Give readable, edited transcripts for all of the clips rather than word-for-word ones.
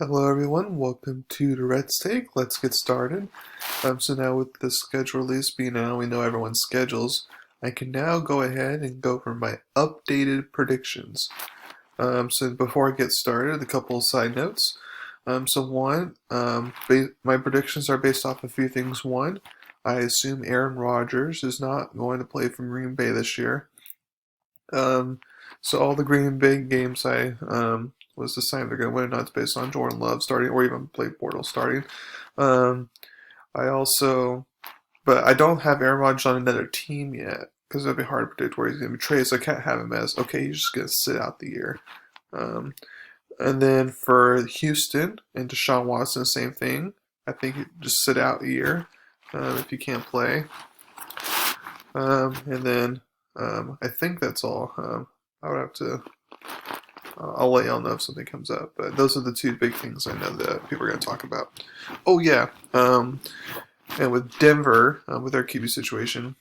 Hello everyone, welcome to Durrett's Take. Let's get started. So now with the schedule release being out, we know everyone's schedules. I can now go ahead and go for my updated predictions. So before I get started, a couple of side notes. My predictions are based off a few things. One, I assume Aaron Rodgers is not going to play for Green Bay this year. Um, so all the Green Bay games I was deciding they're going to win or not based on Jordan Love starting or even Blake Bortles starting. Um, I also, but I don't have Aaron Rodgers on another team yet because it'd be hard to predict where he's going to be traded. So I can't have him as okay. He's just going to sit out the year. Um, and then for Houston and Deshaun Watson, same thing. I think you just sit out a year if you can't play. And then I think that's all. I would have to. I'll let y'all know if something comes up. But those are the two big things I know that people are going to talk about. Oh yeah, and with Denver, with their QB situation,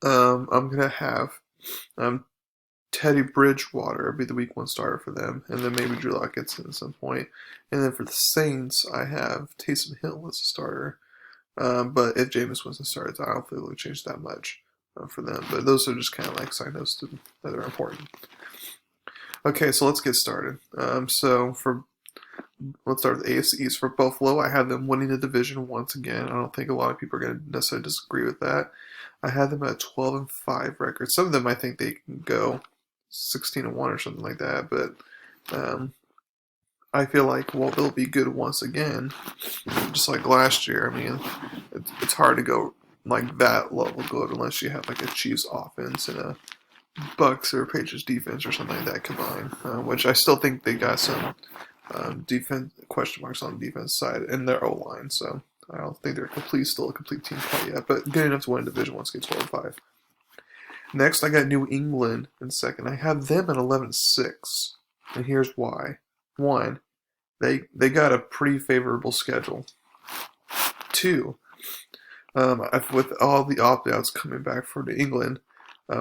I'm going to have um, Teddy Bridgewater be the week one starter for them, and then maybe Drew Lock gets in at some point. And then for the Saints, I have Taysom Hill as a starter. But if Jameis Winston starts, I don't think it would change that much for them. But those are just kind of like side notes that are important. Okay, so let's get started. Let's start with the AFC East. For Buffalo, I have them winning the division once again. I don't think a lot of people are going to necessarily disagree with that. I have them at 12-5 record. Some of them I think they can go 16-1 or something like that, but I feel like they'll be good once again, just like last year. I mean, it's hard to go like that level good unless you have like a Chiefs offense and a Bucks or Patriots defense or something like that combined. Which I still think they got some defense question marks on the defense side and their O line. So I don't think they're still a complete team quite yet, but good enough to win a division once again 12-5. Next, I got New England in second. I have them at 11-6, and here's why. One, they got a pretty favorable schedule. Two, with all the opt-outs coming back for New England,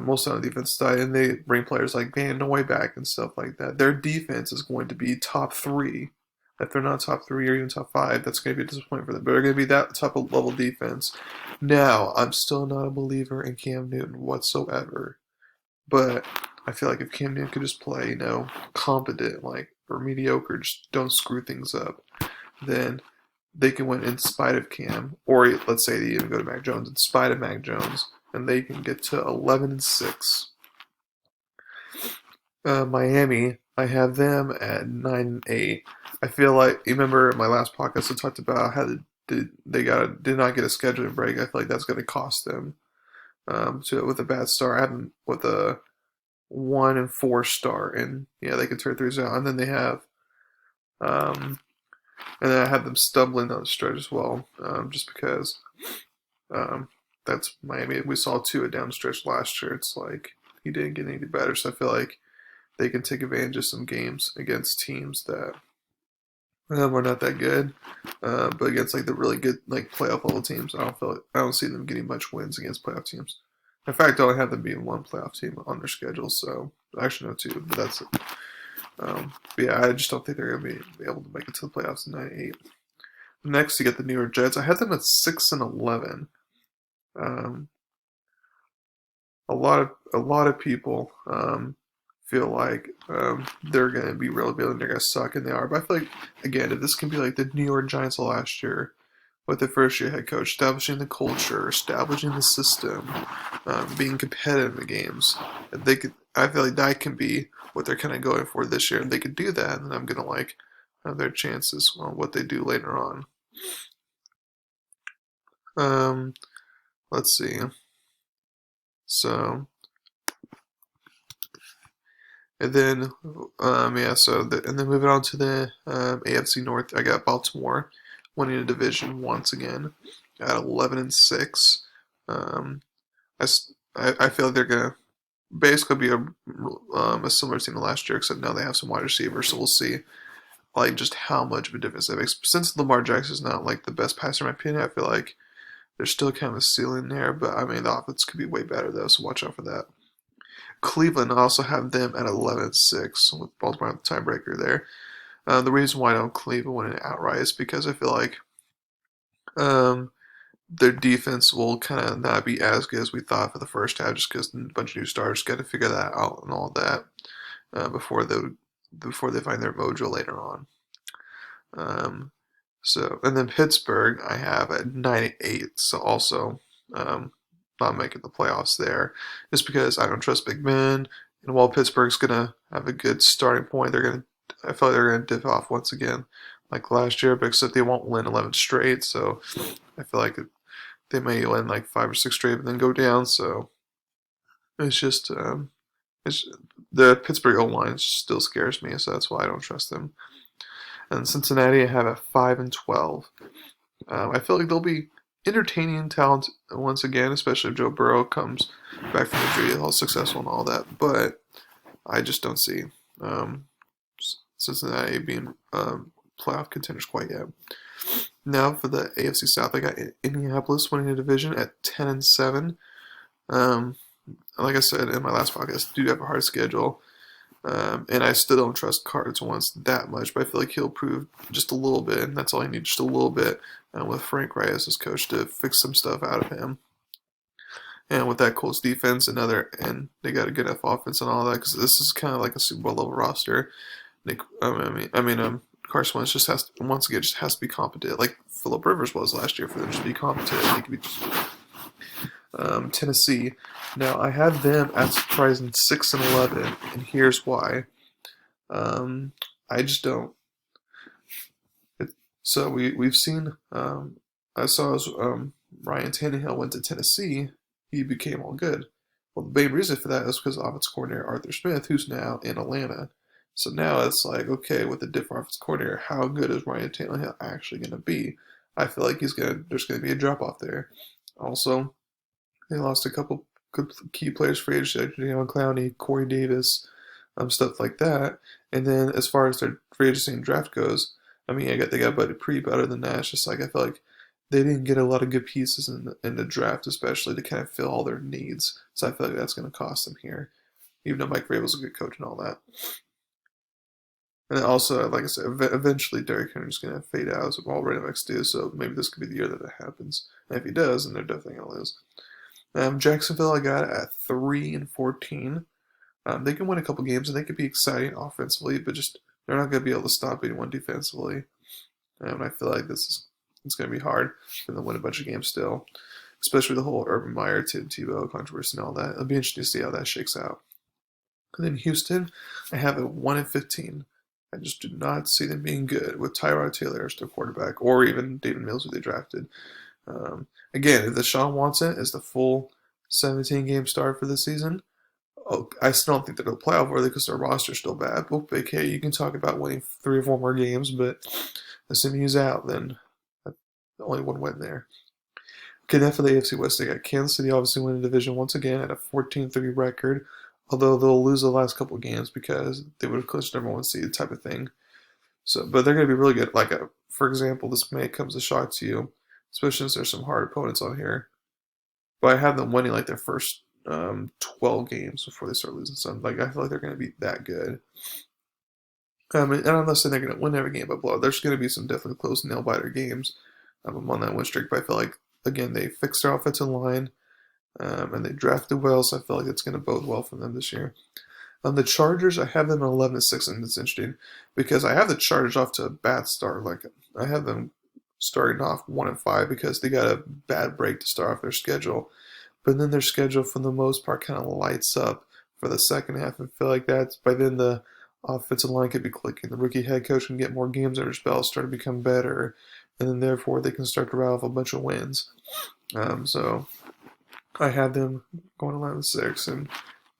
most on the defense side, and they bring players like Van Noy back and stuff like that. Their defense is going to be top three. If they're not top three or even top five, that's going to be a disappointment for them. But they're going to be that type of level defense. Now, I'm still not a believer in Cam Newton whatsoever. But I feel like if Cam Newton could just play, competent, or mediocre, just don't screw things up, then they can win in spite of Cam, or let's say they even go to Mac Jones in spite of Mac Jones, and they can get to 11-6. Miami, I have them at 9-8. I feel like you remember in my last podcast I talked about how did not get a scheduling break. I feel like that's going to cost them. With a bad start, I have them with a 1-4 start, and yeah, they can turn threes out. And then they have, and then I have them stumbling down the stretch as well, just because that's Miami. We saw Tua down the stretch last year. It's like he didn't get any better, so I feel like they can take advantage of some games against teams that are not that good, but against like the really good like playoff level teams, I don't see them getting much wins against playoff teams. In fact, I only have them being one playoff team on their schedule, so actually no two, but that's it. But yeah, I just don't think they're going to be able to make it to the playoffs in 9-8. Next, you get the New York Jets. I had them at 6-11. Um, a lot of people feel like they're going to be really good and they're going to suck, and they are. But I feel like, again, if this can be like the New York Giants of last year, with the first year head coach, establishing the culture, establishing the system, being competitive in the games, I feel like that can be what they're kind of going for this year. And they could do that, and I'm going to have their chances on what they do later on. Let's see. So, and then, and then moving on to the AFC North, I got Baltimore winning the division once again at 11-6. I feel like they're gonna basically be a similar team to last year, except now they have some wide receivers, so we'll see like just how much of a difference that makes. Since Lamar Jackson is not like the best passer in my opinion, I feel like there's still kind of a ceiling there, but I mean the offense could be way better though, so watch out for that. Cleveland, I also have them at 11-6 with Baltimore at the tiebreaker there. The reason why I don't Cleveland win it outright is because I feel like um, their defense will kind of not be as good as we thought for the first half, just because a bunch of new starters got to figure that out and all that before they find their mojo later on. Um, and then Pittsburgh, I have at 9-8, so also um, not making the playoffs there, just because I don't trust Big Ben. And while Pittsburgh's gonna have a good starting point, I feel like they're gonna dip off once again, like last year, but except they won't win 11 straight. So I feel like they may win like 5 or 6 straight, but then go down. So it's just it's the Pittsburgh O line still scares me, so that's why I don't trust them. And Cincinnati, I have at 5-12. I feel like they'll be entertaining talent once again, especially if Joe Burrow comes back from injury, all successful and all that. But I just don't see um, Cincinnati being playoff contenders quite yet. Now for the AFC South, I got Indianapolis winning the division at 10-7. Like I said in my last podcast, do have a hard schedule. And I still don't trust Carson Wentz that much, but I feel like he'll prove just a little bit, and that's all I need, just a little bit, with Frank Reich as his coach to fix some stuff out of him. And with that Colts defense, and they got a good enough offense and all that, because this is kind of like a Super Bowl level roster. Carson Wentz just has to be competent, like Philip Rivers was last year, for them to be competent. He could be just Tennessee. Now I have them at surprising 6-11, and here's why. I just don't. So we've seen. I saw as Ryan Tannehill went to Tennessee, he became all good. Well, the main reason for that is because of offensive coordinator Arthur Smith, who's now in Atlanta. So now it's like, okay, with a different offensive coordinator, how good is Ryan Tannehill actually going to be? I feel like there's going to be a drop off there. Also, they lost a couple good key players for agency, like Jalen Clowney, Corey Davis, stuff like that. And then as far as their free agency and draft goes, I mean, they got Buddy Pre, but other than that, it's just like I feel like they didn't get a lot of good pieces in the draft, especially to kind of fill all their needs. So I feel like that's going to cost them here, even though Mike Vrabel's a good coach and all that. And then also, like I said, eventually Derrick Henry's going to fade out, as all running backs do. So maybe this could be the year that happens. And if he does, then they're definitely going to lose. Jacksonville, I got at 3-14. They can win a couple games and they could be exciting offensively, but just they're not going to be able to stop anyone defensively. And I feel like it's going to be hard for them to win a bunch of games still, especially the whole Urban Meyer, Tim Tebow controversy and all that. It'll be interesting to see how that shakes out. And then Houston, I have it 1-15. I just do not see them being good with Tyrod Taylor as their quarterback, or even David Mills, who they drafted. Again, if Deshaun Watson is the full 17-game start for the season, I still don't think they're playoff worthy because their roster's still bad. But okay, you can talk about winning 3 or 4 more games, but assuming he's out, then only one win there. Okay, now for the AFC West, they got Kansas City obviously winning the division once again at a 14-3 record, although they'll lose the last couple of games because they would have clinched number 1 seed type of thing. So, but they're going to be really good. Like, for example, this may come as a shock to you, especially since there's some hard opponents on here. But I have them winning like their first 12 games before they start losing some. Like, I feel like they're going to be that good. And I'm not saying they're going to win every game by blowout. There's going to be some definitely close nail-biter games. I'm on that win streak, but I feel like, again, they fixed their offensive line, and they drafted well, so I feel like it's going to bode well for them this year. The Chargers, I have them at 11-6, and it's interesting because I have the Chargers off to a bad start. Like, I have them starting off 1-5 because they got a bad break to start off their schedule. But then their schedule, for the most part, kind of lights up for the second half. I feel like that's by then the offensive line could be clicking. The rookie head coach can get more games under his belt, start to become better, and then therefore they can start to rattle off a bunch of wins. So I had them going 11-6 and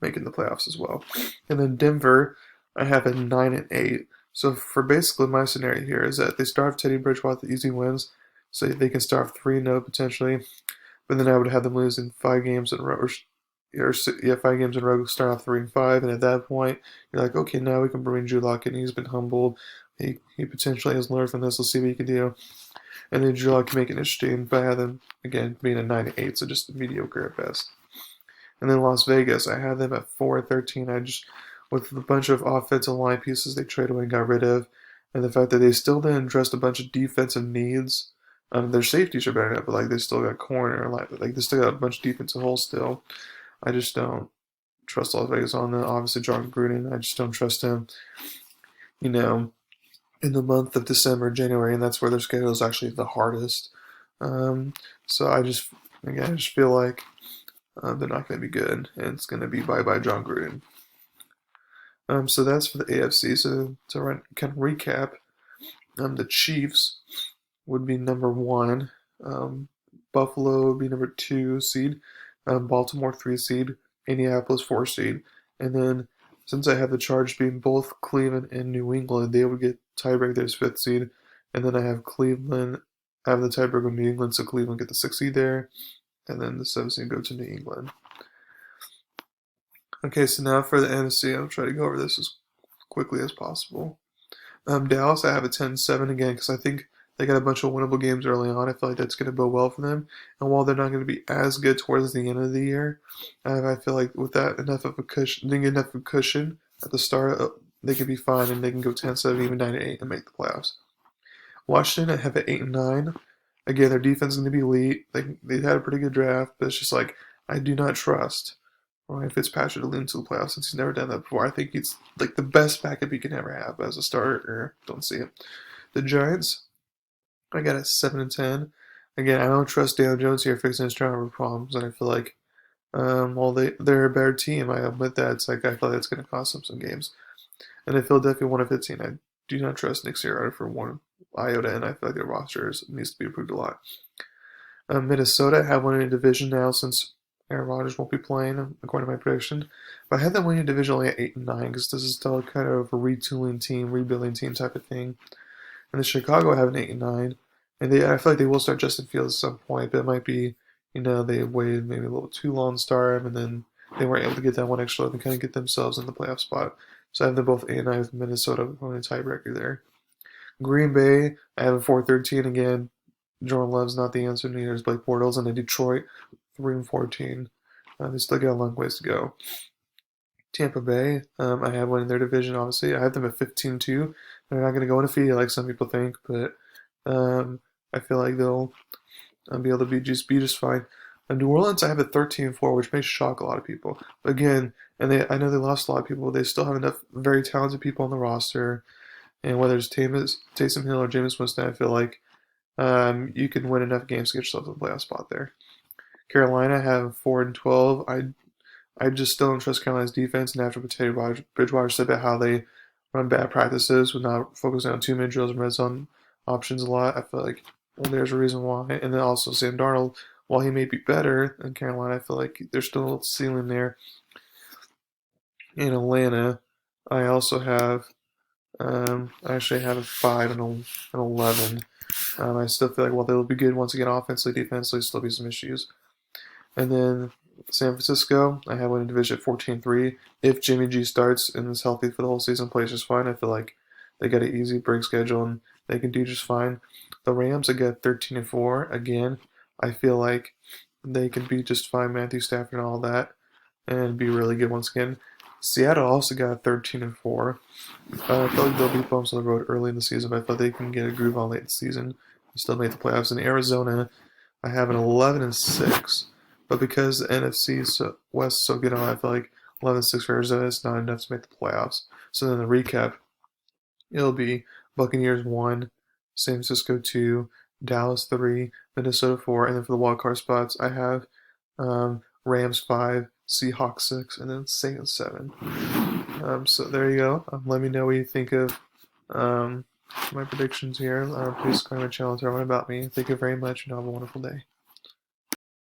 making the playoffs as well. And then Denver, I have at 9-8. So for basically my scenario here is that they start off Teddy Bridgewater with easy wins, so they can start 3-0 potentially. But then I would have them losing 5 games in a row, 5 games in a row, start off 3-5, and at that point, you're like, okay, now we can bring Drew Lock in. He's been humbled. He potentially has learned from this. Let's see what he can do. And then Drew Lock can make it interesting, but I have them, again, being a 9-8, so just mediocre at best. And then Las Vegas, I have them at 4-13. With a bunch of offensive line pieces they traded away and got rid of, And the fact that they still didn't address a bunch of defensive needs. Their safeties are better now, but like they still got corner, like they still got a bunch of defensive holes still. I just don't trust Las Vegas on that. Obviously, John Gruden, I just don't trust him. You know, in the month of December, January, and that's where their schedule is actually the hardest. Um, so I just feel like they're not going to be good, and it's going to be bye bye John Gruden. So that's for the AFC. So to kind of recap, the Chiefs would be number one. Buffalo would be number 2 seed. Baltimore 3 seed. Indianapolis 4 seed. And then since I have the Chargers being both Cleveland and New England, they would get tiebreaker as 5th seed. And then I have Cleveland. I have the tiebreaker with New England, so Cleveland get the 6th seed there. And then the 7th seed go to New England. Okay, so now for the NFC, I'll try to go over this as quickly as possible. Dallas, I have a 10-7 again because I think they got a bunch of winnable games early on. I feel like that's going to bode well for them. And while they're not going to be as good towards the end of the year, I feel like with that enough of a cushion, they get enough of a cushion at the start, they can be fine and they can go 10-7, even 9-8, and make the playoffs. Washington, I have an 8-9. Again, their defense is going to be elite. They had a pretty good draft, but it's just like I do not trust Ryan Fitzpatrick to lead into the playoffs since he's never done that before. I think he's like the best backup he can ever have as a starter. Don't see it. The Giants, I got a 7-10. Again, I don't trust Daniel Jones here fixing his turnover problems, and I feel like, while they're a better team, I admit that. It's like I feel like it's going to cost them some games. And if Philadelphia won a 15, I do not trust Nick Sirianni for one iota, and I feel like their roster needs to be improved a lot. Minnesota have won a division now since Aaron Rodgers won't be playing, according to my prediction. But I had them winning a division only at 8-9 because this is still kind of a retooling team, rebuilding team type of thing. And the Chicago have an 8-9, and I feel like they will start Justin Fields at some point, but it might be, they waited maybe a little too long to start him, and then they weren't able to get that one extra and kind of get themselves in the playoff spot. So I have them both 8-9 with Minnesota winning a tiebreaker there. Green Bay, I have a 4-13 again. Jordan Love's not the answer, neither is Blake Bortles, and then Detroit 3-14. They still got a long ways to go. Tampa Bay, I have winning their division, obviously. I have them at 15-2. They're not going to go undefeated like some people think, but I feel like they'll be able to be just fine. New Orleans, I have a 13-4, which may shock a lot of people. But again, I know they lost a lot of people, but they still have enough very talented people on the roster. And whether it's Taysom Hill or Jameis Winston, I feel like you can win enough games to get yourself to the playoff spot there. Carolina have 4-12. I just still don't trust Carolina's defense, and after Bridgewater said about how they run bad practices with not focusing on 2-minute drills and red zone options a lot, I feel like there's a reason why. And then also Sam Darnold, while he may be better than Carolina, I feel like there's still a ceiling there. In Atlanta, I also have I actually have a 5 and an 11. I still feel like while they'll be good once again offensively, defensively, still be some issues. And then San Francisco, I have winning division at 14-3. If Jimmy G starts and is healthy for the whole season, plays just fine, I feel like they got an easy break schedule and they can do just fine. The Rams, I got 13-4. Again, I feel like they can be just fine, Matthew Stafford and all that, and be really good once again. Seattle also got 13-4. I feel like they'll be bumps on the road early in the season, but I thought they can get a groove on late in the season and still make the playoffs. In Arizona, I have an 11-6, but because the NFC West is so good on, I feel like 11-6 for Arizona is not enough to make the playoffs. So then the recap, it'll be Buccaneers 1, San Francisco 2, Dallas 3, Minnesota 4, and then for the wild card spots, I have Rams 5, Seahawks 6, and then Saints 7. So there you go. Let me know what you think of my predictions here. Please subscribe to my channel and tell everyone about me. Thank you very much, and have a wonderful day.